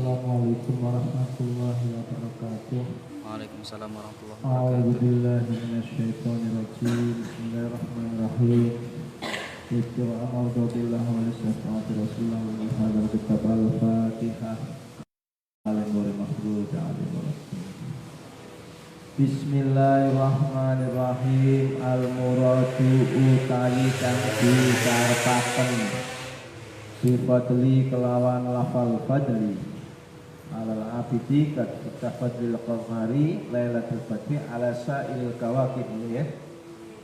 Assalamualaikum warahmatullahi wabarakatuh. Waalaikumsalam warahmatullahi A'udzu wabarakatuh. billahi minasyaitonir rajim. Bismillahirrahmanirrahim. A'udzu billahi minasyaitonir rajim. Hadzal kitab al-Fatihah. Bismillahirrahmanirrahim. Al-muradu utawi kang dikarepaken bifadli kelawan lafal fadli alal abidi kat fadlil qamari lailatul badri ala sa'il kawakib ya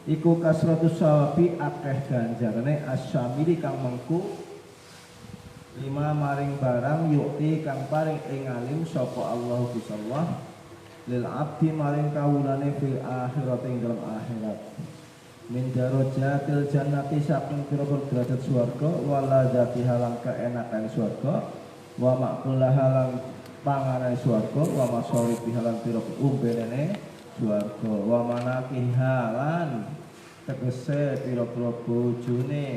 iku kasratus sawabi akeh ganjarane asyamili kang mengku lima maring barang yukti kang paring ing alim sapa Allah bisallah lil abdi maring kawulane fil akhirat ing dalam akhirat min darajatil jannati saking pira-pira derajat swarga wala dzati halang keenakan swarga wa maqulah halang panganan swarga wa masorib halang pira-pira umbenene swarga wa manakih halan tegese pira-pira bojone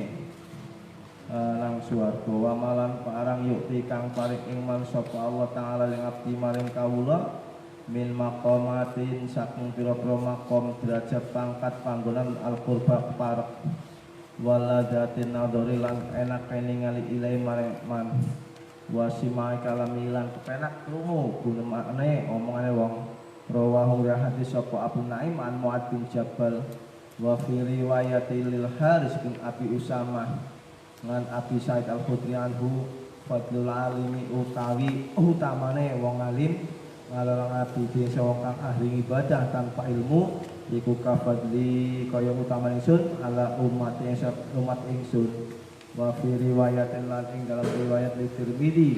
nang swarga wa malan parang yukti kang paring ing man sapa Allah taala ing abdi maring kawula min maqamatin saking pira-pira maqam derajat pangkat panggonan al-qurba parek waladatin nadhari lan enak ningali ilai man wasimai kalami lan kepenak krungu gunemane omongane wong rawahu hadis sapa Abu Naim an Mu'ad bin Jabal wa fi riwayati lil Haris bin Abi Usamah ngan Abi Said Al-Khudri anhu fadlul alimi utawi utamane wong alim ngalarang abdi sawang kang ahli ibadah tanpa ilmu iku kafadli kaya utama ingsun ala umat ingsun wa fi riwayatin lan ing dalam riwayat li Tirmidzi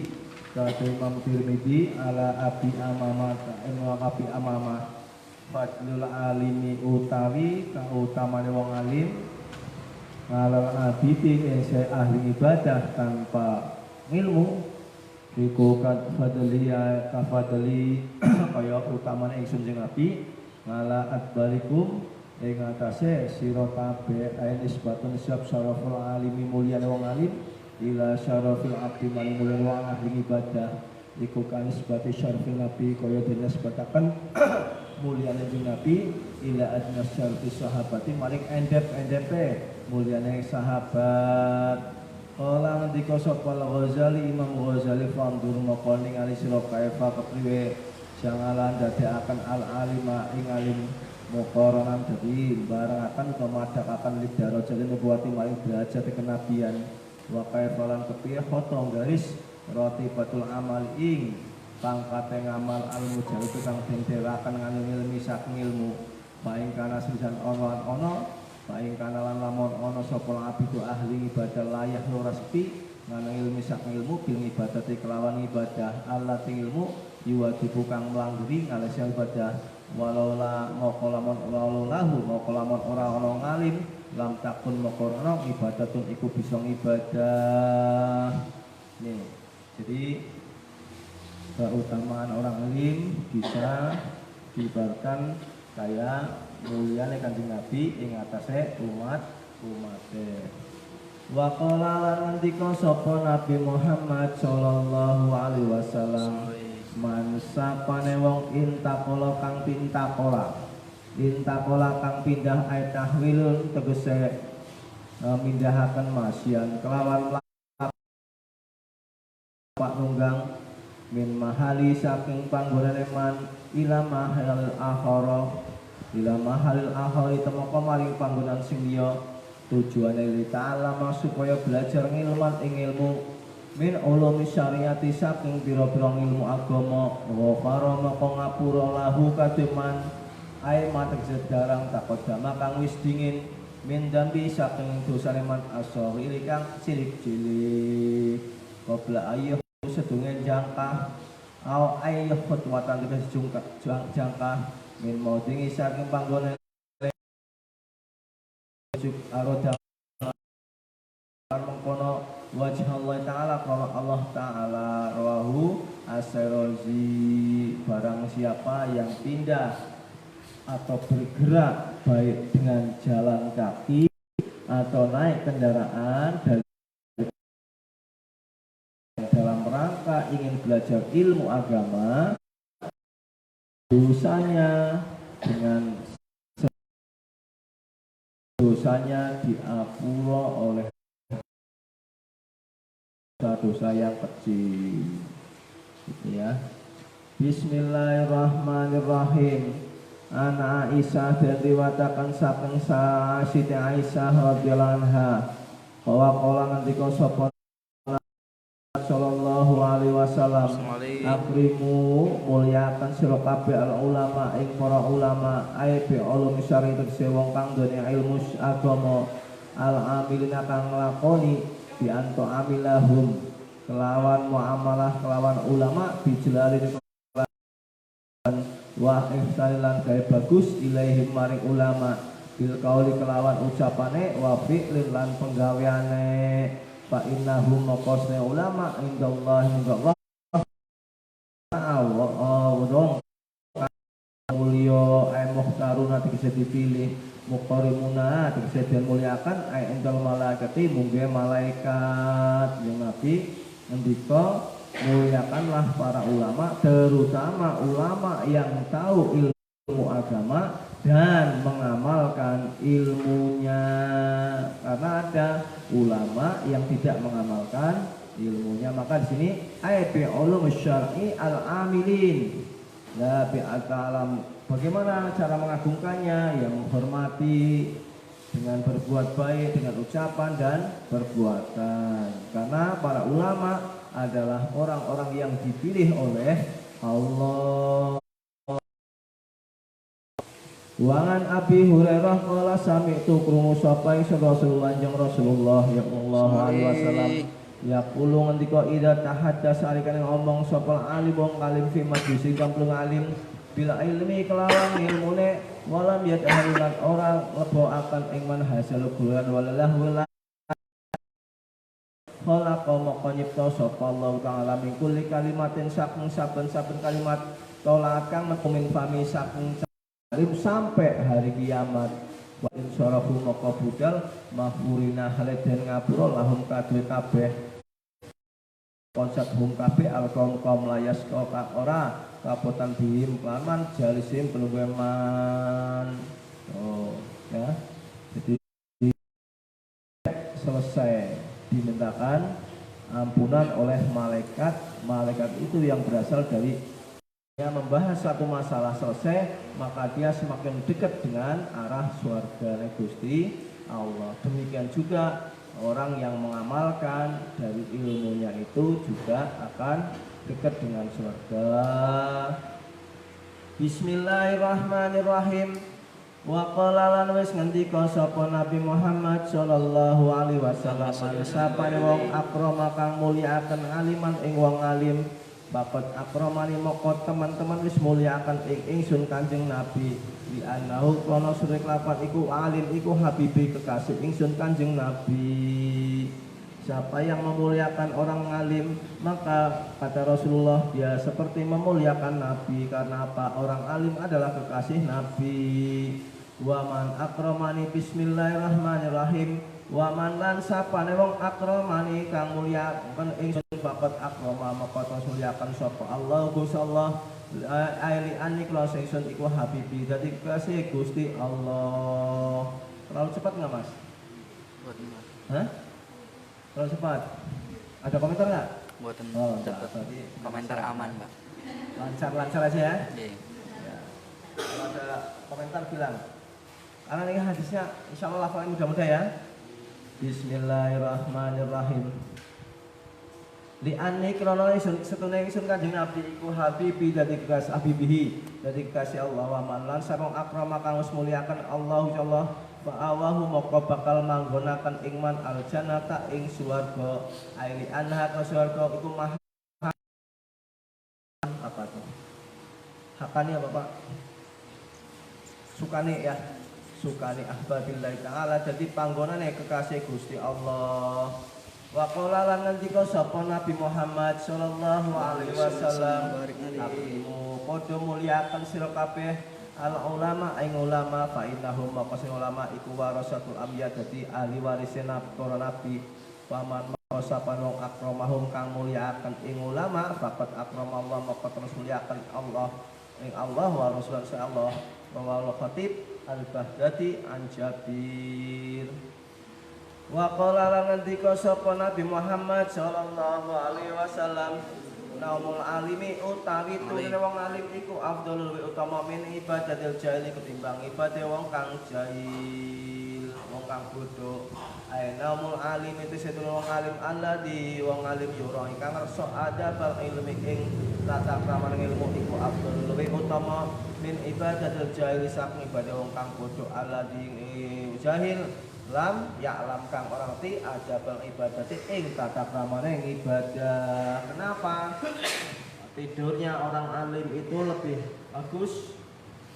kata Imam Tirmidzi ala abi amamah Imam abi amamah fadlul alimi utawi kang utamane wong alim ngalarang abdi sing ahli ibadah tanpa ilmu iku kafadli kaya utamane ingsun sing nabi ngala adbarikum ing atase sira kabeh nisbatun siap syaraful alimi mulyane wong alim ila syarafil abdi maring mulyane wong ahli ibadah iku kan nisbati syarafil nabi kaya dene nisbataken mulyane sing nabi ila adna syarafi sahabati maring endep-endepe mulyane sahabat. Kala ngendika sapa Al-Ghazali Imam Ghazali fandur maka ningali sira kaifa kepriwe jangalan dadekaken al-alima ing alim muqaranan dadi barengaken utawa madhakaken lidarajat nubuwati maring derajat kenabian wa kaifa lan kepriwe khotong garis ratibatul amal ing pangkate ngamal al-mujahid kang denderaken nganu ilmi saking ilmu paing kana sisan ana paing kanalan lamun ana sapa abidu ahli ibadah layah ora sepi ngana ilmi sak ilmu bil ibadati kelawan ibadah Allah ting ilmu yuwajibu kang mlangguri ngales ibadah walaula moko lamun ora ana ngalim lam takun moko ana ibadatun iku bisa ibadah nih jadi keutamaan orang alim bisa diibaratkan kayak mulyane Kanjeng Nabi ing atase umate. Wa qala lan ngendika sapa Nabi Muhammad sallallahu alaihi wasallam man sapane wong intakola kang pintakola kang pindah ay tahwilun tegese mindahaken masyan kelawan pak nunggang min mahali saking panggonane man ila mahalil akhirah ila mahalil akhari temeka maring panggonan sing liya tujuane li ta'ala supaya belajar ngilman ing ilmu min ulumi syariati saking pira-pira ilmu agama ghafara maka ngapura lahu kademan ai matek sedarang takodama kang wis dingin min dambi saking dosane man asghiri kang cilik-cilik qabla ayyuh sedunge jangkah au ayyuh khutwatan tegese jangkah min maudingi saking panggonan aroda mengkono wajah Allah Ta'ala kalau Allah Ta'ala rawahu as-Sarazi barang siapa yang pindah atau bergerak baik dengan jalan kaki atau naik kendaraan dari dalam rangka maka ingin belajar ilmu agama, dosanya dengan dosanya diampuni oleh dosa yang kecil, gitu ya. Bismillahirrahmanirrahim. Ana Aisyah dan riwayataken saking Siti Aisyah radhiyallahu anha bahwa kala ngendika sapa sallallahu alaihi wasallam, akrimu mulyakan sira kabeh al ulama ing para ulama ae bi ulum syar'i tegese wong kang duwe ilmu agama, al amilina kang nglakoni bi anto amilahum kelawan muamalah kelawan ulama bijelalin wa ihsalan gawe bagus ilaihim maring ulama bil qauli kelawan ucapane wa fi'lin lan penggaweane fa innahum maqasna ulama indallahi Allah Allah mulya ay muhtaruna tegese dipilih muqarimuna tegese den muliakan ay indal malaikati mungge malaikat yang nabi ngendika muliakanlah para ulama, terutama ulama yang tahu ilmu agama dan mengamalkan ilmunya, karena ada ulama yang tidak mengamalkan ilmunya. Maka di sini ayat bi ulum syar'i al-amilin la bi alam. Bagaimana cara mengagungkannya? Ya menghormati dengan berbuat baik, dengan ucapan dan perbuatan. Karena para ulama adalah orang-orang yang dipilih oleh Allah. Wangan Abi Hurairah qala sami'tu krungu sapa ing Rasulullah jeung Rasulullah sallallahu alaihi wasallam yaqulu ngendika idza tahaddasa alikane ngomong sapa alim wong alim fi majlis kang alim bila ilmi kelawan ilmune walam yadharulan orang leboaken ing man hasil bulan walallah khalaqa maka nyipta sapa Allah taala min kulli kalimatin saking saben-saben kalimat tolak kang metu fami saking salim sampai hari kiamat wa insyarafu maka budal mahfurina haleden ngapura lahum kadhe kabeh konsep hum kabeh alqaum kaum layas kang ora kapotan bihim laman jalisim peluweman. Oh ya, jadi selesai dimintakan ampunan oleh malaikat. Malaikat itu yang berasal dari yang membahas satu masalah selesai, maka dia semakin dekat dengan arah surga Gusti Allah. Demikian juga orang yang mengamalkan dari ilmunya itu juga akan dekat dengan surga. Bismillahirrahmanirrahim. Wa qala lan wis ngendika sapa Nabi Muhammad sallallahu alaihi wasallam sapane wong akrama kang mulyakaken aliman ing wong alim bapak akramani moko teman-teman wis mulyakaken ing ingsun Kanjeng Nabi li annahu kana surik lapat iku alim iku habibi kekasih ingsun Kanjeng Nabi. Siapa yang memuliakan orang alim maka kata Rasulullah dia seperti memuliakan Nabi. Karena apa? Orang alim adalah kekasih Nabi. Waman akramani bismillahirrahmanirrahim. Waman lan sapane wong akramani kang muliakan ingsun babat akrama maka muliakan sapa Allah Gusti Allah aili anik la ingsun iku habibi dadi kekasih Gusti Allah. Terlalu cepat enggak Mas? Hah? Terlalu cepat. Ada komentar nggak? Buatan cepat. Tadi komentar aman, Pak. Lancar aja ya. Iya. Ya. Kalau ada komentar bilang. Karena ini hadisnya insya Allah lafalnya mudah-mudah ya. Bismillahirrahmanirrahim. Li anni krana setune ingsun Kanjeng Nabi iku habibi dadi kekasih habibihi dadi kekasih Allah wa man lan sareng akrama kang wis muliakan Allah insyaallah fa'awahu maka bakal manggonaken ing man aljannata ing swarga aili anha ka swarga iku mah apa tuh hakani apa Pak sukane ya sukane ahbabillahi taala dadi panggonane kekasih Gusti Allah. Wa qala lan ngendika sapa Nabi Muhammad sallallahu alaihi wasallam akrimu padha mulyaken sira kabeh al ulama ing ulama fa innahum maqasin ulama iku warasatul anbiya dadi ahli warisé para nabi paman Sapa wong akramahum kang mulyakaken ing ulama faqat akramallah maka terus mulyakaken Allah ing Allah wa rasulullah Allah wa khatib al-Baghdadi an Jabir wa qala lan ngendika sapa Nabi Muhammad sallallahu alaihi wasallam naumul alimi utawi turune wong alim iku afdhalul wa utama min ibadatil jahil ketimbang ibadah wong kang jahil wong kang bodho. Naumul alim itu setu wong alim alladzi wong alim yura ingkang ngersa adabal ilmi ing tata krama ilmu iku afdhalul wa utama min ibadatil jahil saking ibadah wong kang bodho alladzi jahil lam ya'lam kang ora ngerti adabal ibadati ing tata kramane ibadah. Kenapa? Tidurnya orang alim itu lebih bagus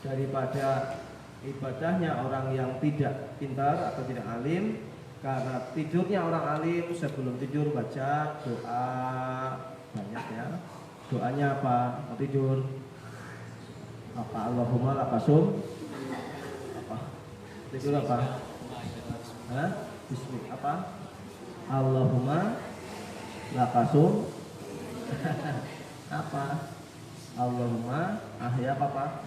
daripada ibadahnya orang yang tidak pintar atau tidak alim, karena tidurnya orang alim sebelum tidur baca doa banyak ya. Doanya apa? Mau tidur apa? Allahumma lakasum apa? Tidur apa? Hah? Bismillah apa? Allahumma lakasum apa? Allahumma ahya apa?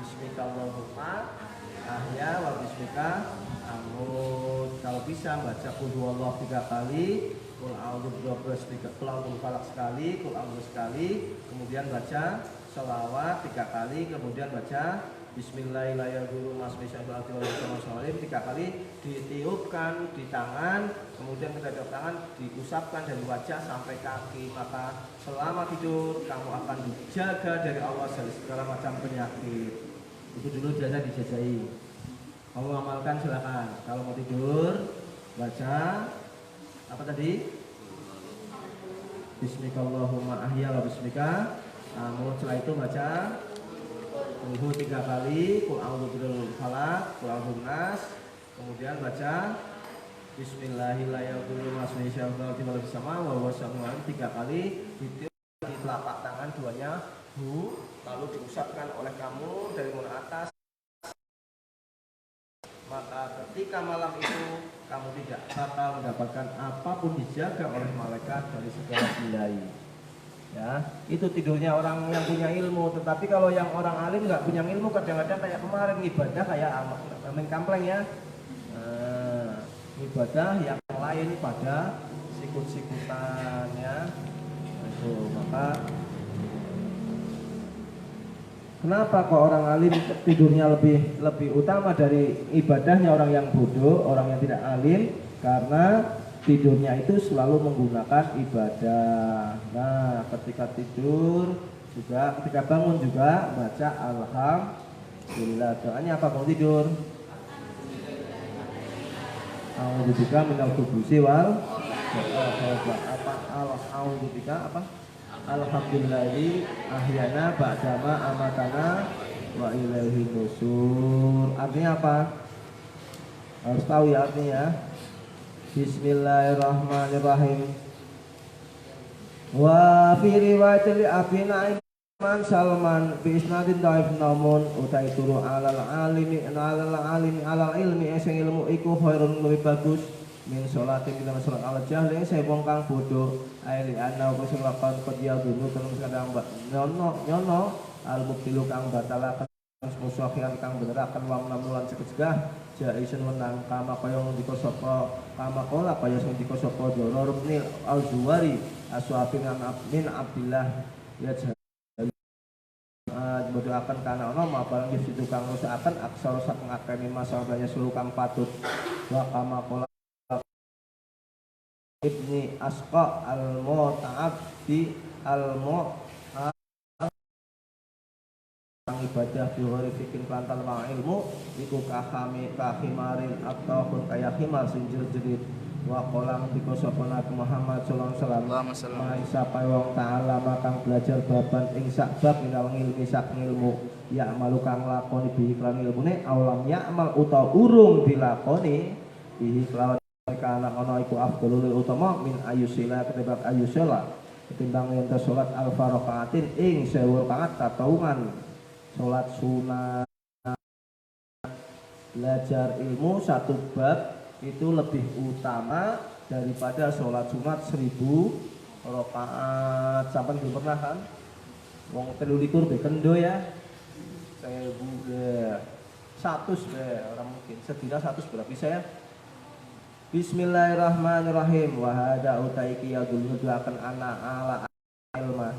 Bismika Allahumma ahya wa bismika amut. Kalau bisa baca qul huwallahu 3 kali, qul a'udzu birabbis 3, qul a'udzu falaq sekali, qul a'udzu sekali, kemudian baca selawat 3 kali, kemudian baca Bismillahirrahmanirrahim Masbismillahirrahmanirrahim 3 kali, ditiupkan di tangan, kemudian kedua tangan diusapkan dari wajah sampai kaki. Maka selama tidur kamu akan dijaga dari Allah dari segala macam penyakit. Itu dulu biasa dijajahi. Kamu amalkan silakan. Kalau mau tidur baca apa tadi? Bismikallahumma ahya wa bismika. Setelah itu baca Qul 3 kali, Qul a'udzu birabbil falaq, Qul a'udzu nas, kemudian baca Bismillahirrahmanirrahim wa 3 kali, ditiup di telapak tangan duanya, lalu diusapkan oleh kamu dari mulai atas. Maka ketika malam itu kamu tidak bakal mendapatkan apapun, dijaga oleh malaikat dari segala bahaya. Ya, itu tidurnya orang yang punya ilmu. Tetapi kalau yang orang alim nggak punya ilmu, kadang-kadang kayak kemarin ibadah kayak main kampleng ya, ibadah yang lain pada sikut-sikutan ya. Itu maka kenapa kok orang alim tidurnya lebih utama dari ibadahnya orang yang bodoh, orang yang tidak alim? Karena tidurnya itu selalu menggunakan ibadah. Nah, ketika tidur juga, ketika bangun juga baca alhamdulillah. Doanya apa bangun tidur? A'udzubika minal khubuthi wal apa? A'udzubika apa? Alhamdulillahi ahyana ba'dama amatana wa ilaihi nusur. Artinya apa? Harus tahu ya artinya. Bismillahirrahmanirrahim. Wa fi riwayatil Abi Naim man Salman bi isnadin dhaif namun utai turu alal alimi alal ilmi sing ilmu iku khairun lebih bagus min sholatin kita salat ala jahli sing wong kang bodho aili ana sing lakon qadiya dulu terus kadang nyono al mubtilu kang batalaken musuhian kang beneraken wong namulan cegah jaisun menang kama kaya ngendika sapa kama kala kaya sing ngendika sapa Dara Rubnil Al-Zuwari aswafin min Abdillah ya bodohaken kana ana mabarang situ kang rusakaken aksara saking akeh masalahnya suruh kang patut wa kama kala Ibni Asqa al-Mu'tabdi ibadah bihori fikin plantal ma ilmu iku kahimarin atau pun kaya himar sinjil jerit wa kolang diko sapa Nabi Muhammad sallallahu alaihi wasallam maisa wong ta'ala makang belajar baban ing sak bab minal ilmi sak ilmu ya malu kang lakoni bihi klan ilmune aulam ya amal utawa urung dilakoni bihi klan kana ana iku afdhalul utama min ayusila ketimbang ayusila ketimbang yen salat al-faraqatin ing 1000 rakaat tatawunan sholat sunat. Belajar ilmu satu bab itu lebih utama daripada sholat sunat 1000 rakaat. Sampai belum pernah kan? Wong 13 bekendo ya. 1000 deh. 100 deh, orang mungkin sedina 100 berapa bisa ya? Bismillahirrahmanirrahim. Wa hada utaiki yadul nuduhaken ana ala ilma.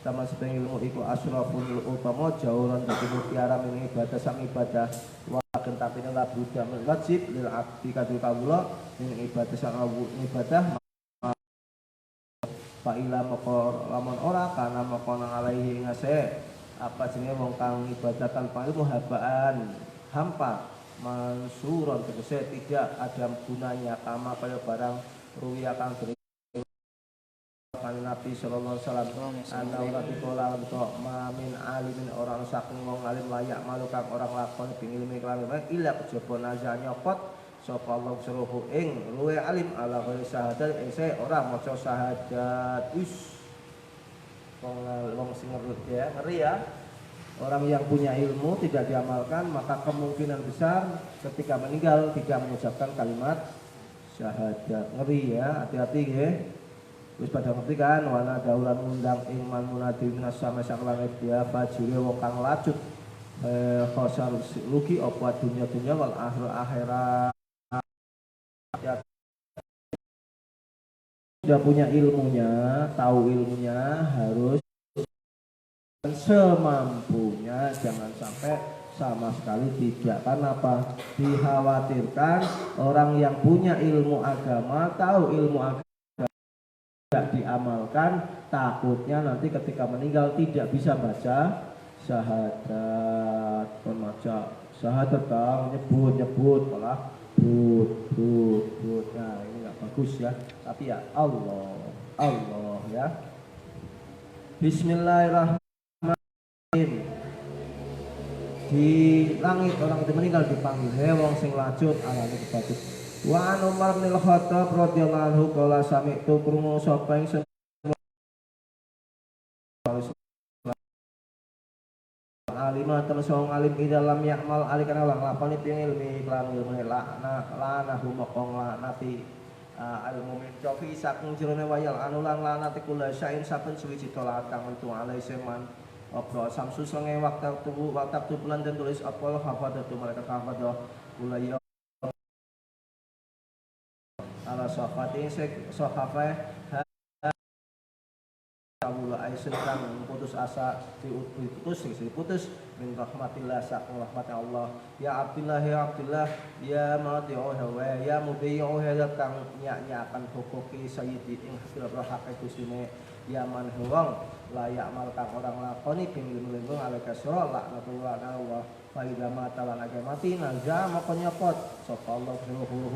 Sama sedeng ilmu iku asraful utama jauran dadi mutiara min ibadah sang ibadah. Wakin tapi nek buddha wajib lil abdi kadul kawula min ibadah sang ibadah fa ila maqor lamun ora kana maqona alaihi ngase apa jenenge wong kang ibadah tanpa ilmu habaan hampa mansuron tegese tidak ada gunanya kama kaya barang ruwiya kang Nabi sallallahu alaihi wasallam ana ora dikola untuk mamin alimin orang saking wong alim layak malu kang orang lakon ing ilmu kelamin ila kejaba nazar nyopot sapa Allah suruhu ing luwe alim ala ghairi syahadat ing ora maca syahadat wis wong sing ngeri ya. Orang yang punya ilmu tidak diamalkan maka kemungkinan besar ketika meninggal tidak mengucapkan kalimat syahadat. Ngeri ya, hati-hati ya. Wis pada ngerti kan wana daulan undang iman munadi minas sama sang langit dia fajire wong kang lacut khosar rugi apa dunia wal akhirat. Ya, sudah punya ilmunya, tahu ilmunya harus semampunya, jangan sampai sama sekali tidak. Karena apa? Dikhawatirkan orang yang punya ilmu agama, tahu ilmu agama tidak diamalkan, takutnya nanti ketika meninggal tidak bisa baca syahadat. Membaca syahadat nyebut malah but. Nah ini nggak bagus ya. Tapi ya Allah ya. Bismillahirrahmanirrahim. Di langit orang itu meninggal dipanggil wong sing lacut alane kebacut. Wa an Umar bin Khattab radhiyallahu anhu qala sami'tu krungu sapa ing alimah terus wong alim ing dalam yakmal alikana lang lapani ping ilmi lan ilmu lanahu maqong lanati al mumin cofi saking jerone wayal anulan lanati kula syain saben suwiji tolak kang itu alai seman Abra samsu senge waktu bulan dan tulis apa hafadatu mereka hafadah kula ya ala sofati sohafe kawula aisun kang putus asa diputus min rahmatillah saking rahmat Allah ya Abdillah ya mati'u hawa ya mubi'u hawa kang nyak-nyakan hukuki sayyidi ing hasil hak Gustine ya man huwang layak mal kang orang lakoni ping-ping alaka sira laknatullah Allah fa idza mata lan mati naza maka nyopot sapa Allah ruhu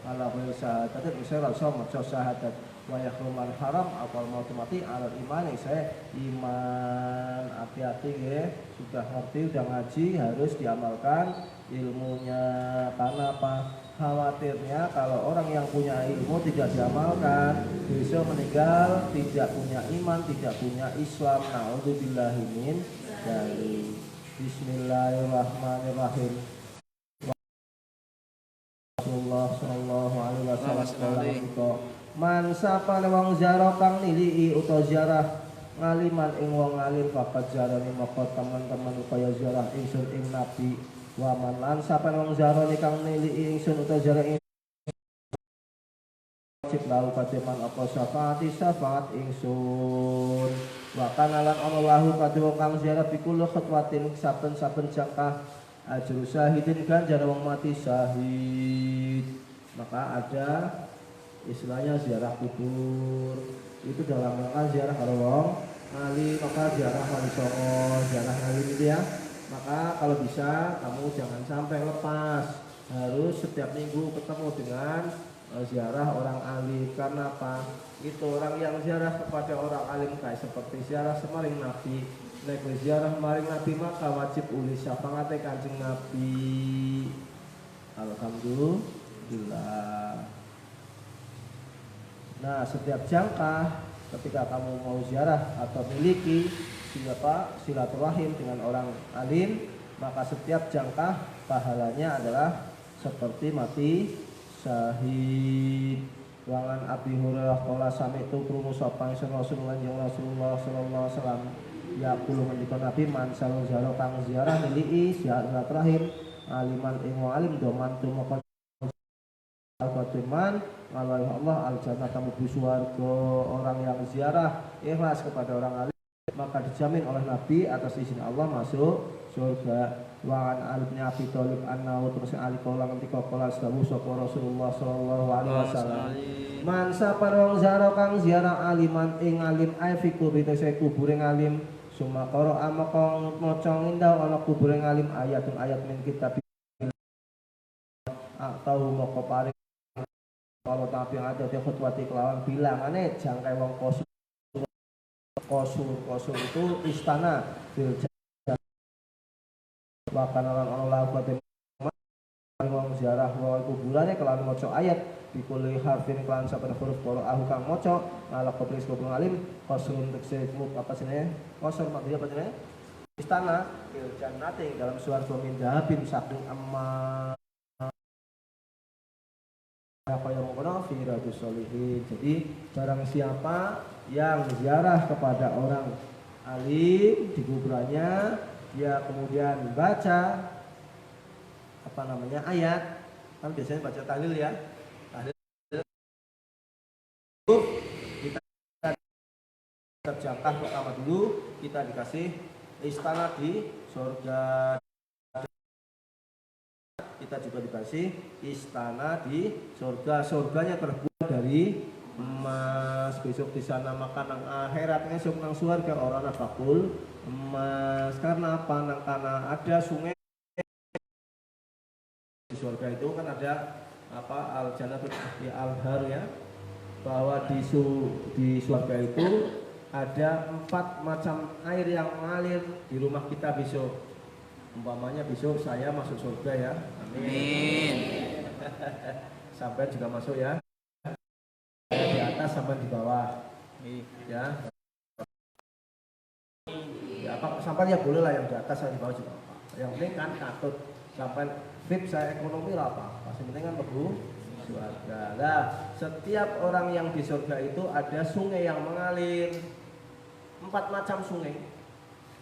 ala syahadat bisa langsung maca syahadat wa yahruman haram apal mau mati ala iman saya iman. Hati-hati ya, sudah ngerti sudah ngaji harus diamalkan ilmunya. Karena apa? Khawatirnya kalau orang yang punya ilmu tidak diamalkan besok meninggal tidak punya iman, tidak punya Islam. Naudzubillahi min dari Bismillahirrahmanirrahim. Rasulullah sallallahu alaihi wasallam man sapa wong ziarah kang nilii utawa ziarah ngaliman ing wong alim papat ziarah maka teman-teman upaya ziarah ingsun ing nabi wa man lan sapa wong ziarah kang nilii ingsun utawa ziarah wajib lahu pademan apa syafaat ingsun wa kana lan ana lahu kadhe wong kang ziarah bikul khutwatin saben-saben jangkah ajru syahidin kan jare wong mati syahid. Maka ada istilahnya ziarah kubur itu dalam rangka ziarah kalau wong ngali, maka ziarah wali songo, ziarah ngali itu ya. Maka kalau bisa kamu jangan sampai lepas, harus setiap minggu ketemu dengan ziarah orang alim. Karena apa? Itu orang yang ziarah kepada orang alim kayak seperti ziarah semaring Nabi. Nek ziarah semaring Nabi maka wajib uli syafaate Kanjeng Nabi. Alhamdulillah. Nah, setiap jangka ketika kamu mau ziarah atau miliki silaturahim dengan orang alim, maka setiap jangka pahalanya adalah seperti mati syahid. Wangan Abi Hurairah qala sami'tu krungu sapa ingsun Rasulullah sallallahu alaihi wasallam yaqulu ngendika Nabi man zaro kang ziarah nilii ziarah terakhir aliman ing alim doman tumeka al-Fatiman Allah Allah al-jannah tamu suwarga. Orang yang ziarah ikhlas kepada orang alim maka dijamin oleh Nabi atas izin Allah masuk surga. Wa an Ali Abi Thalib annahu terus ali kala ngendika kala sawu sapa Rasulullah sallallahu alaihi wasallam man saparong zaro kang ziarah aliman ing alim ai fi kubri kubure alim summa qara amakong maca ngindah ana kubure alim ayatun ayat min kitab atau moko paring kalau tapi ada di khutbati kelawan bilangane jangkai wong kosur itu istana fil bahkan orang lakukan wong ziarah wong kuburane kelawan maca ayat dikuli harfin kelan saben huruf qara ahu kang maca ala kopris kubur alim kosun tekse apa jenenge kosur maknanya apa jenenge istana fil jannati dalam swarga min dahabin saking emas apa yang mengkono firadus solihin. Jadi barang siapa yang ziarah kepada orang alim di kuburannya dia kemudian baca apa namanya ayat, kan biasanya baca tahlil ya, tahlil kita terjangkah pertama dulu kita dikasih istana di surga, kita juga dikasih istana di surga. Surganya terbuat dari emas. Besok di sana makan nang akhirat esok nang surga orang bakul emas. Karena apa? Nang karena ada sungai di surga itu kan ada apa al jannatul al-har ya, bahwa di surga itu ada 4 macam air yang mengalir di rumah kita besok. Umpamanya besok saya masuk surga ya. Amin. Sampai juga masuk ya. Di atas sampai di bawah. Ya. Ya apa sampai ya boleh lah yang di atas sama di bawah juga apa. Yang penting kan katut sampai fit saya ekonomi lah apa. Pasti penting kan lebu surga. Nah, setiap orang yang di surga itu ada sungai yang mengalir. 4 macam sungai.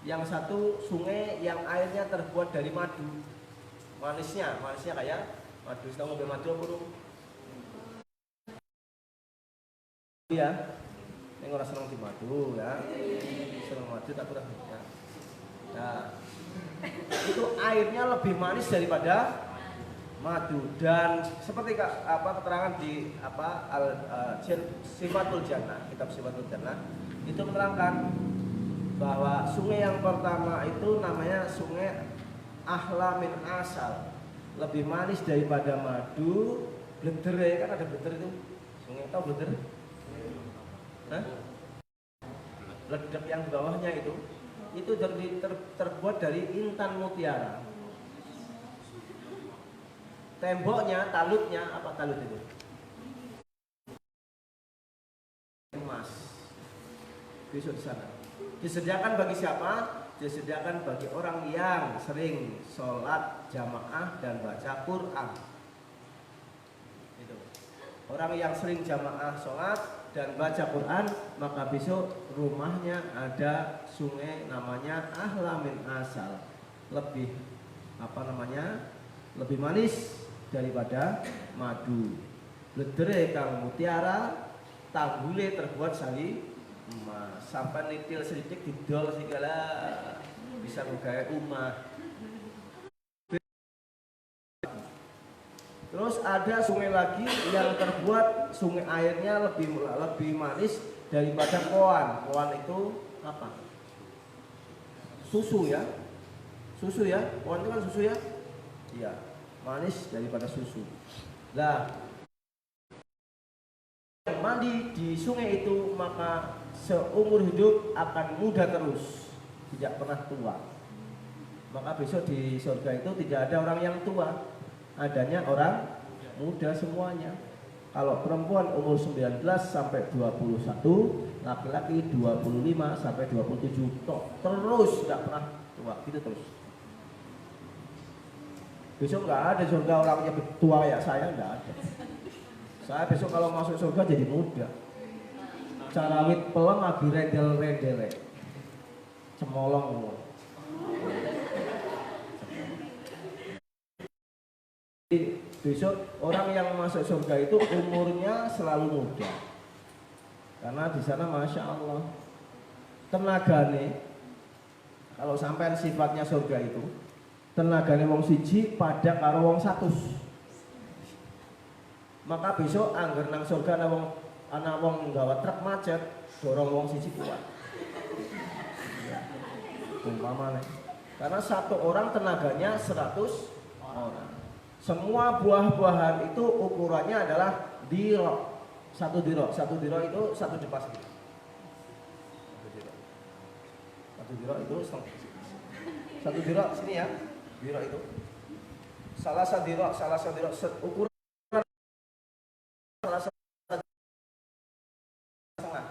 Yang satu sungai yang airnya terbuat dari madu. Manisnya kayak madu. Sudah mobil madu apa dulu? Ya, yang orang senang di madu ya. Senang madu tak kurang ya. Nah, itu airnya lebih manis daripada madu dan seperti keterangan di Sifatul Jannah, kitab Sifatul Jannah itu menerangkan bahwa sungai yang pertama itu namanya sungai ahla min asal, lebih manis daripada madu. Bleder kan ada bleder itu, sungai tahu bleder? Hah? Ledek yang di bawahnya itu terbuat dari intan mutiara. Temboknya, talutnya apa talut itu? Emas. Besok di sana. Disediakan bagi siapa? Disediakan bagi orang yang sering sholat jamaah dan baca Quran. Itu. Orang yang sering jamaah sholat dan baca Quran, maka besok rumahnya ada sungai namanya ahla min asal, lebih lebih manis daripada madu. Bledere kang mutiara, tanggule terbuat sari emas. Sampai nitil sedikit didol segala bisa menggawe umah. Terus ada sungai lagi yang terbuat sungai airnya lebih manis daripada koan. Koan itu apa? Susu ya. Susu ya. Koan itu kan susu ya. Iya, manis daripada susu. Nah, yang mandi di sungai itu maka seumur hidup akan muda terus, tidak pernah tua. Maka besok di surga itu tidak ada orang yang tua, adanya orang muda semuanya. Kalau perempuan umur 19 sampai 21, laki-laki 25 sampai 27, terus tidak pernah tua, gitu terus. Besok nggak ada surga orangnya tua ya saya, nggak ada. Saya besok kalau masuk surga jadi muda. Carawit pelem lagi rendel-rendel. Cemolong. Besok orang yang masuk surga itu umurnya selalu muda. Karena di sana masya Allah tenagane, kalau sampai sifatnya surga itu tenagane wong siji pada karo wong 100. Maka besok angger nang surga ana wong nggawa truk macet, dorong wong siji kuat. Umpamane. Karena satu orang tenaganya 100 orang. Semua buah-buahan itu ukurannya adalah dirok. Satu dirok itu satu jepas gitu. Satu dirok itu setengah. Satu dirok sini ya. Dirok itu. Salah satu dirok ukuran salah satu setengah.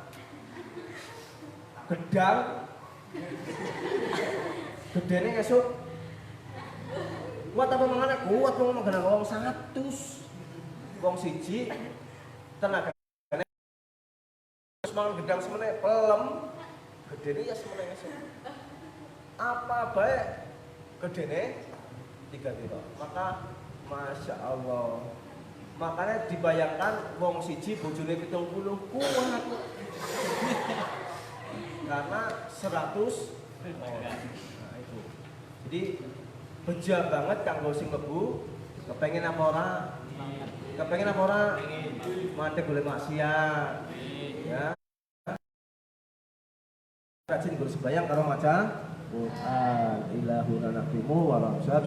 Gedang. Gedene esuk kuat apa mangane kuat wong mangane wong 100. Wong siji tenaga terus mangan gedang semene pelem gedene ya semene esuk. Apa baik gedene 3 kilo. Maka masya Allah. Makanya dibayangkan wong siji bojone 70 kuat. Karena 100 orang. Nah itu. Jadi beja banget kanggo sing mlebu, kepengen apa ora? Kepengen apa ora? Mate golek maksiat. Ya. Rajin guru sembahyang karo maca Quran. Ilahuna nabimu wa ramsat.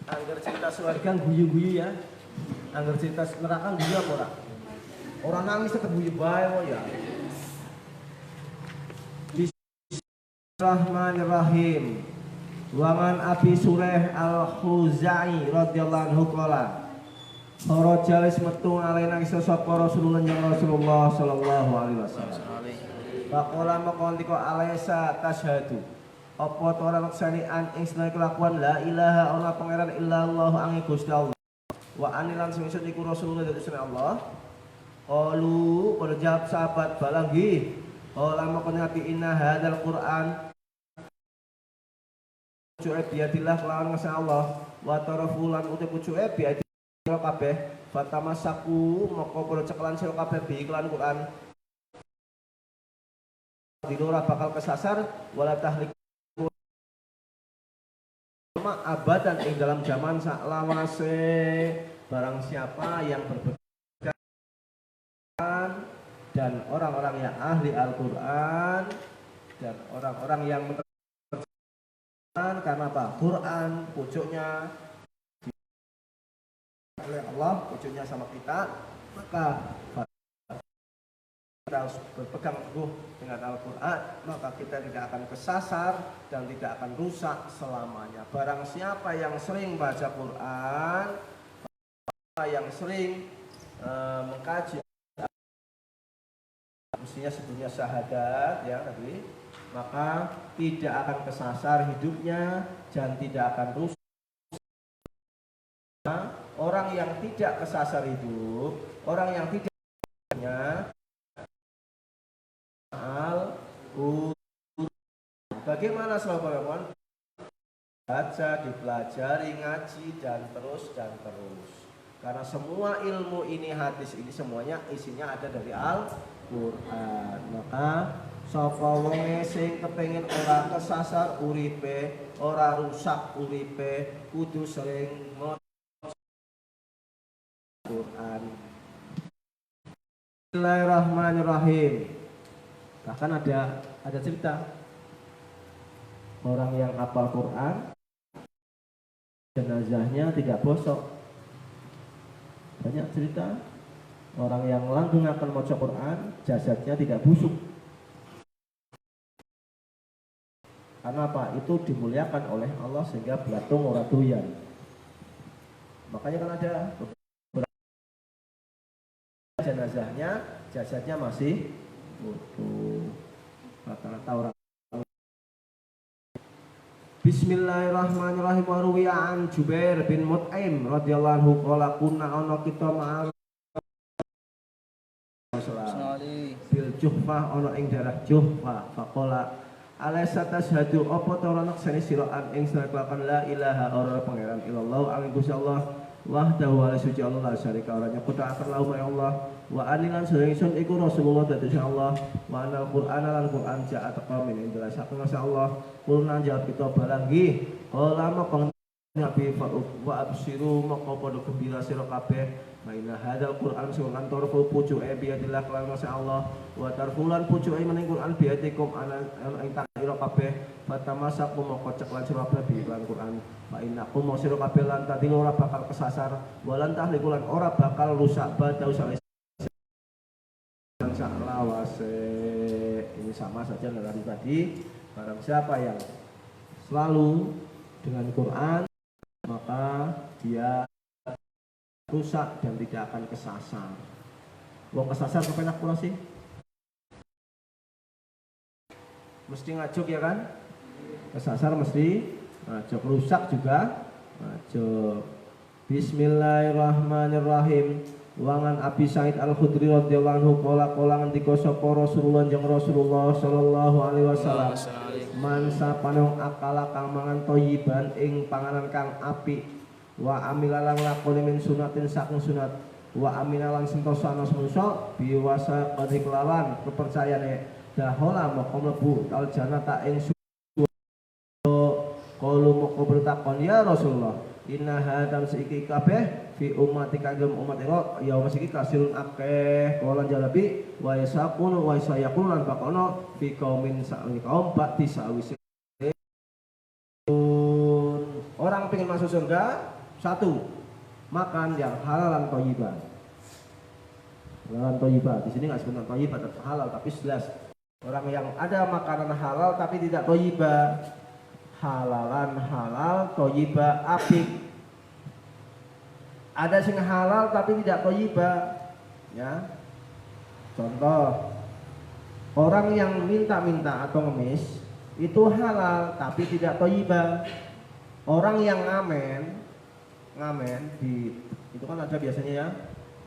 Angger cerita surga guyu-guyu ya. Angger cerita neraka guyu apa ora? Ora nangis tetep guyu bae kok ya. Bismillahirrahmanirrahim. Wangan Abi Sureh Al-Khuzai radhiyallahu anhu qala. Kharaja metu alaina isa sapa Rasulullah sallallahu alaihi wasallam. Faqala maqantika alaisa tasyhadu. Apa to ora laksani an ing sedaya kelakuan la ilaha ora pangeran illallah angin Gusti Allah. Wa anilan sing iku Rasulullah dari Allah. Qalu pada jawab sahabat balanggi. Qala maqan nabi inna hadzal Qur'an cu'e biadillah kelawan ngasih Allah wa tarafulan uti cu'e biadillah kabeh fatamasaku maka pada ceklan sira kabeh bi iklan Quran. Dilora bakal kesasar wala tahlik abadan ing dalam zaman saklawase barang siapa yang berpegang dan orang-orang yang ahli Al-Quran dan orang-orang yang karena apa? Quran pucuknya oleh Allah, pucuknya sama kita, maka kita harus berpegang teguh dengan Al-Quran, maka kita tidak akan kesasar dan tidak akan rusak selamanya. Barang siapa yang sering baca Quran, yang sering mengkaji, mestinya sebelumnya syahadat ya tadi, maka tidak akan kesasar hidupnya dan tidak akan rusak. Orang yang tidak kesasar hidup, orang yang tidak bagaimana sahabat-sahabat? Baca, dipelajari, ngaji dan terus. Karena semua ilmu ini, hadis ini semuanya isinya ada dari Al-Quran. Maka sapa wonge sing kepengin ora kesasar uripe, ora rusak uripe, kudu sering maca Quran. Bismillahirrahmanirrahim. Bahkan ada cerita orang yang hafal Quran jenazahnya tidak bosok. Banyak cerita orang yang langgeng akan maca Quran jasadnya tidak busuk. Karena apa? Itu dimuliakan oleh Allah sehingga belatung ora doyan. Makanya kan ada beberapa jenazahnya jasadnya masih foto rata-rata orang. Bismillahirrahmanirrahim. Warwiya an Jubair bin Mut'im radhiyallahu anhu qala kunna ana kita ma'al bil Juhfah ana ing daerah Juhfah faqala alaysa tashhadu apa ta ora nekseni sira an ing selakan la ilaha ora pangeran illallah angin Gusti Allah wahdahu wa la suci Allah la syarika ora nyekuta akan lahu ya Allah wa anilan sedengsun iku Rasulullah dados Allah wa anal Qur'ana lan Qur'an ja'a taqwa min indillah saking Allah kulna jawab kita balangi qala maqang nabi wa absiru maqo padha gembira sira kabeh maina hadzal Qur'an sing kantor pucuke biadillah lan Allah wa tarfulan pucuke mening Qur'an biatikum ana ing tak ira kabeh fatamasaku moko cek lan sira kabeh lan Qur'an fa innakum sira kabeh lan tadi ora bakal kesasar walan tahlikulan ora bakal rusak badau sale saklawase. Ini sama saja dengan tadi. Barang siapa yang selalu dengan Quran maka dia rusak dan tidak akan kesasar. Wong kesasar kepenak pula sih? Mesti ngajuk ya kan? Kesasar mesti ngajuk, rusak juga ngajuk. Bismillahirrahmanirrahim. Wangan Abi Sa'id Al-Khudri radhiyallahu anhu qala ngendika sapa Rasulullah jeung Rasulullah sallallahu alaihi wasallam man sapanung akala kang mangan thayyiban ing panganan kang apik wa amilalang lakoni min sunatin saking sunat wa aminalang sentosa ana semusa biwasa kadhi kelawan kepercayaane dahola moko mlebu al jannata ing qalu moko bertakon ya Rasulullah inna hadam seiki kabeh fi ummati kagem umat ira ya masiki kasirun akeh kala jalabi wa yasaqun wa sayaqun lan bakono fi qaumin sa'li kaum bakti sawise orang pengen masuk surga satu makan yang halal dan thayyibah. Halal thayyibah di sini enggak sebenarnya thayyibah tetap halal tapi jelas orang yang ada makanan halal tapi tidak thayyibah. Halalan halal thayyibah apik. Ada sing halal tapi tidak thayyibah ya. Contoh orang yang minta-minta atau ngemis itu halal tapi tidak thayyibah. Orang yang ngamen di itu kan ada biasanya ya.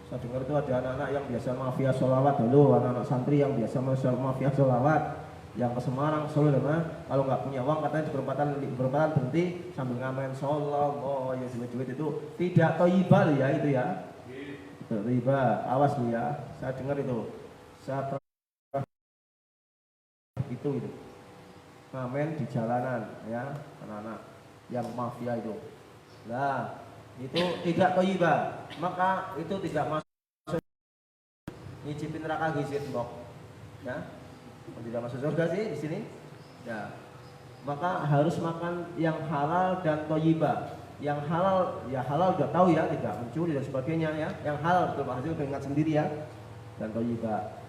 Saya dengar itu ada anak-anak yang biasa mafia sholawat dulu, anak-anak santri yang biasa mafia sholawat yang ke Semarang, Solo dan kalau nggak punya uang katanya di perempatan berhenti sambil ngamen sholawat, oh ya duit-duit itu tidak thayyibah ya itu ya, tidak thayyibah, awas lu ya, saya dengar itu, itu ngamen di jalanan ya anak-anak yang mafia itu, nah itu tidak thayyibah, maka itu tidak masuk nyicipin neraka gizit mbok ya. Tidak masuk surga sih di sini. Ya. Maka harus makan yang halal dan thayyibah. Yang halal ya halal udah tahu ya, tidak mencuri dan sebagainya ya. Yang halal betul hasil ingat sendiri ya. Dan thayyibah.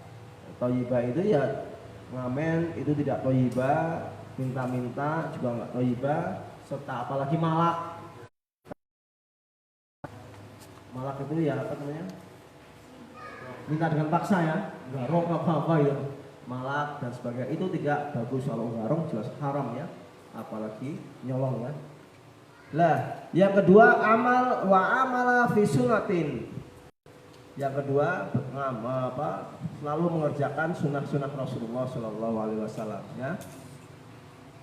Thayyibah itu ya ngamen itu tidak thayyibah, minta-minta juga enggak thayyibah, serta apalagi malak. Malak itu ya apa namanya? Minta dengan paksa ya, garong apa-apa ya. Malak dan sebagainya itu tidak bagus. Kalau garong jelas haram ya, apalagi nyolong ya. Lah yang kedua amal wa amala fi sunatin. Yang kedua selalu mengerjakan sunnah-sunnah Rasulullah Shallallahu Alaihi Wasallam ya.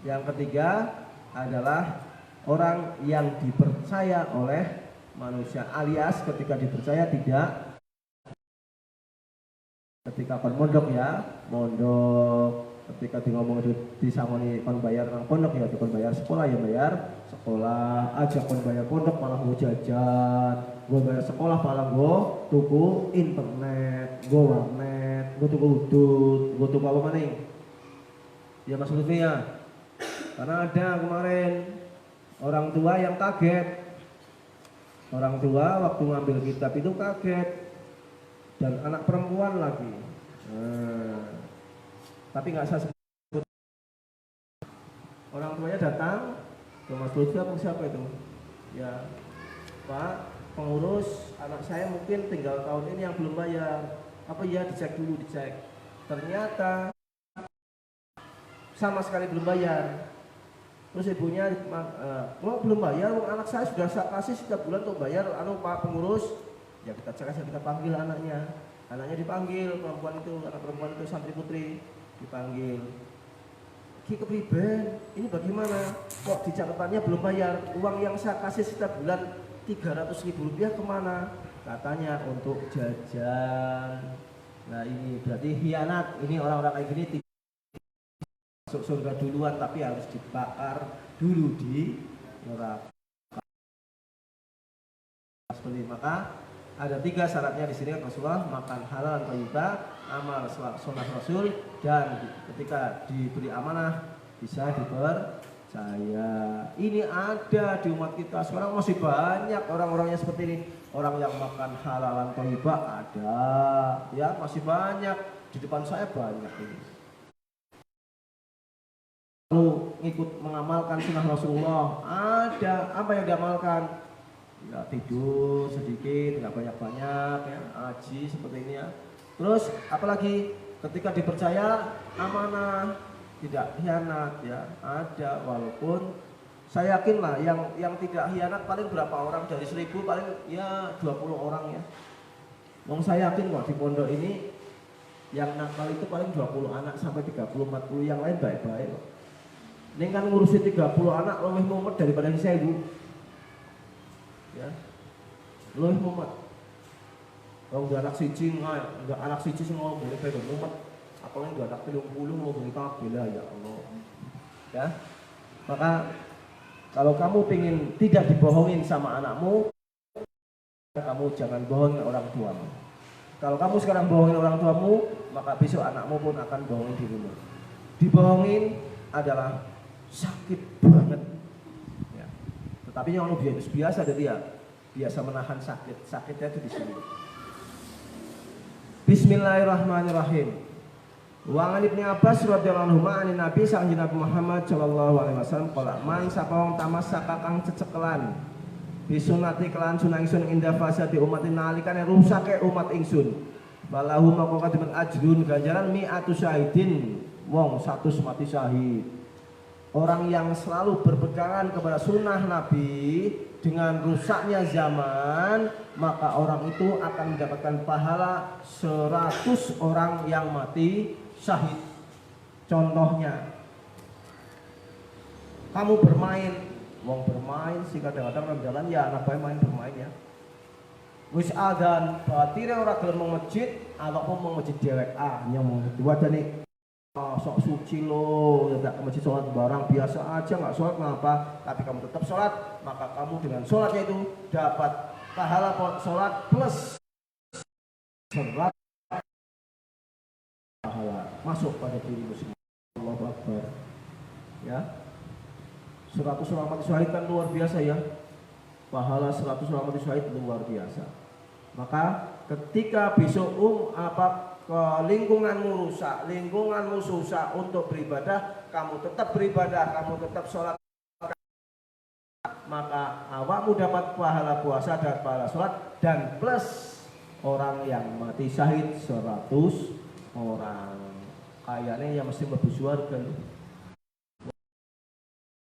Yang ketiga adalah orang yang dipercaya oleh manusia, alias ketika dipercaya tidak ketika kon mondok ya, mondok ketika di ngomong di sangoni kon bayar nang pondok ya, kon bayar sekolah ya bayar sekolah aja, kon bayar pondok malah gue jajan, gue bayar sekolah malah gue tuku internet, gue warnet, gue tuku udut, gue tuku apa maning ya Mas Lutfi ya. Karena ada kemarin orang tua yang kaget, orang tua waktu ngambil kitab itu kaget, dan anak perempuan lagi. Tapi nggak saya sebut. Orang tuanya datang ke Mas Lutfi apa siapa itu? Ya, Pak pengurus, anak saya mungkin tinggal tahun ini yang belum bayar. Apa ya, dicek dulu, dicek. ternyata sama sekali belum bayar. Terus ibunya kalau belum bayar, anak saya sudah saya kasih setiap bulan untuk bayar, Pak pengurus. Ya kita cek aja, kita panggil anaknya. Anaknya dipanggil, anak perempuan itu santri putri dipanggil. Ki kepriben, ini bagaimana? Kok di catatannya belum bayar? Uang yang saya kasih setiap bulan 300.000 rupiah kemana? Katanya untuk jajan. Nah ini berarti khianat. Ini orang-orang kayak gini masuk surga duluan, tapi harus dibakar dulu di neraka. Seperti maka ada 3 syaratnya di sini Rasulullah: makan halal thayyibah, amal sunnah Rasul, dan ketika diberi amanah bisa dipercaya. Ini ada di umat kita sekarang, masih banyak orang-orangnya seperti ini. Orang yang makan halalan thayyibah ada, ya masih banyak di depan saya, banyak ini. Lalu ngikut mengamalkan sunnah Rasulullah, ada apa yang diamalkan? Ya tidur sedikit, nggak banyak-banyak, ya haji seperti ini ya. Terus apalagi ketika dipercaya amanah, tidak khianat, ya ada. Walaupun saya yakin lah yang tidak khianat paling berapa orang, dari 1000 paling ya 20 orang ya. Saya yakin kok di pondok ini yang nakal itu paling 20 anak sampai 30-40, yang lain baik-baik kok. Ini kan ngurusin 30 anak lebih mumet daripada si saya, Bu. Ya, lebih mumet. Kalau udah anak siji enggak anak siji semua boleh pegang mumet. Apalagi udah anak 30 mau beli kabel, ya Allah. Ya. Maka kalau kamu ingin tidak dibohongin sama anakmu, kamu jangan bohongin orang tuamu. Kalau kamu sekarang bohongin orang tuamu, maka besok anakmu pun akan bohongin dirimu. Dibohongin adalah sakit banget. Ya. Tetapi yang biasa dari dia, biasa menahan sakit. Sakitnya itu di sini. Bismillahirrahmanirrahim. Wa an Ibnu Abbas radhiyallahu anhu ma'ani Nabi sallallahu Nabi Muhammad sallallahu alaihi wasallam qala man sapa wong tamassaka kang cecekelan bisunati kelan sunah ingsun indah fasadi umatin nalikane rusake umat ingsun balahu maka kadimen ajrun ganjaran mi'atu syahidin wong 100 mati syahid. Orang yang selalu berpegangan kepada sunnah Nabi dengan rusaknya zaman, maka orang itu akan mendapatkan pahala 100 orang yang mati syahid. Contohnya, kamu bermain, sih kadang-kadang orang jalan ya anak bayi main bermain ya. Wis adzan, batire ora gelem mau masjid, awakmu mau masjid dhewek nyomong dua nih. Sok suci lo, tidak ke masjid sholat barang biasa aja, nggak sholat ngapa? Tapi kamu tetap sholat, maka kamu dengan sholatnya itu dapat pahala sholat plus serat pahala masuk pada dirimu semua. Allahu Akbar. Ya, 100 orang mati syahid kan luar biasa ya. Pahala 100 orang mati syahid luar biasa. Maka ketika besok ke lingkunganmu rusak, lingkunganmu susah untuk beribadah, kamu tetap beribadah, kamu tetap sholat, maka awakmu dapat pahala puasa dan pahala sholat, dan plus orang yang mati syahid 100 orang. Kayaknya yang mesti mlebu swarga lho.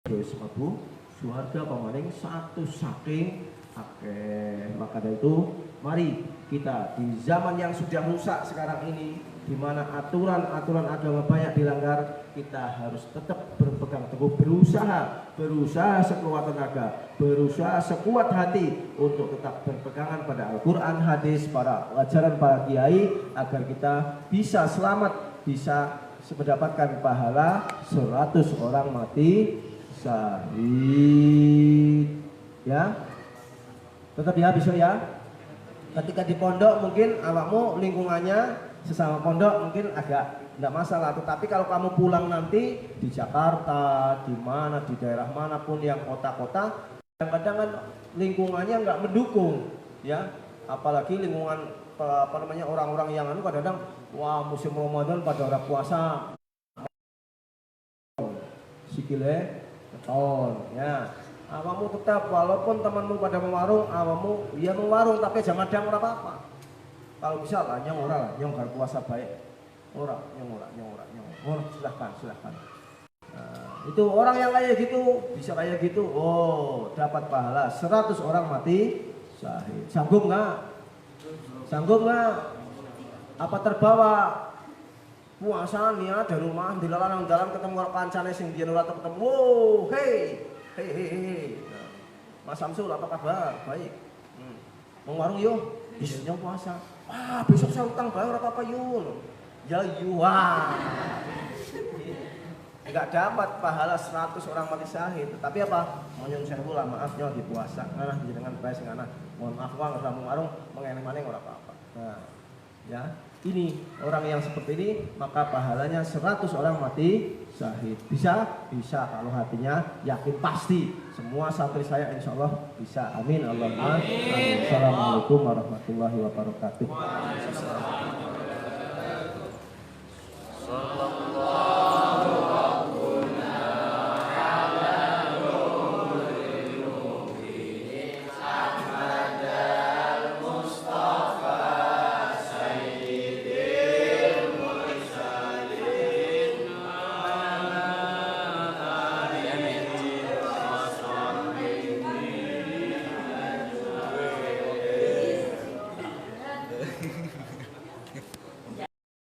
Wis mlebu swarga pamaning 100 saking akeh. Maka dari itu mari kita di zaman yang sudah rusak sekarang ini, di mana aturan-aturan agama banyak dilanggar, kita harus tetap berpegang teguh, berusaha sekuat tenaga, berusaha sekuat hati untuk tetap berpegangan pada Al-Quran, hadis, para ajaran para kiai, agar kita bisa selamat, bisa mendapatkan pahala 100 orang mati syahid. Ya, tetap ya besok ya. Ketika di pondok mungkin awakmu lingkungannya sesama pondok mungkin agak tidak masalah, tetapi kalau kamu pulang nanti di Jakarta, di mana, di daerah manapun yang kota-kota, kadang-kadang kan lingkungannya nggak mendukung, ya. Apalagi lingkungan orang-orang yang kadang-kadang wah musim Ramadan pada orang puasa, sikile keton, ya. Awamu tetap, walaupun temanmu pada mewarung, awamu ya mewarung, tapi jangan ada ora apa-apa. Kalau bisa lah nyong ora lah, nyong gar puasa baik. Ora, nyong. Silahkan. Nah, itu orang yang kayak gitu, bisa kayak gitu. Oh, dapat pahala 100 orang mati syahid. Sanggup nggak? Apa terbawa puasa nih dari rumah di dalam ketemu orang kancane sing biyen ora ketemu. Wow, hei. Nah, Mas Samsul apa kabar? Baik. Mau warung yo, bisnya puasa. Wah, besok saya utang bayar apa yun? Ya yuah. Enggak dapat pahala 100 orang mati syahid, tapi apa? Nyun sewu lah, maaf nyo di puasa. Nganah jenengan bae sing ana. Mohon maaf wong ora warung mengeneh-meneh ora apa-apa. Nah, ya. Ini orang yang seperti ini maka pahalanya 100 orang mati syahid. Bisa kalau hatinya yakin pasti. Semua santri saya insya Allah bisa. Amin Allahumma amin. Assalamualaikum warahmatullahi wabarakatuh.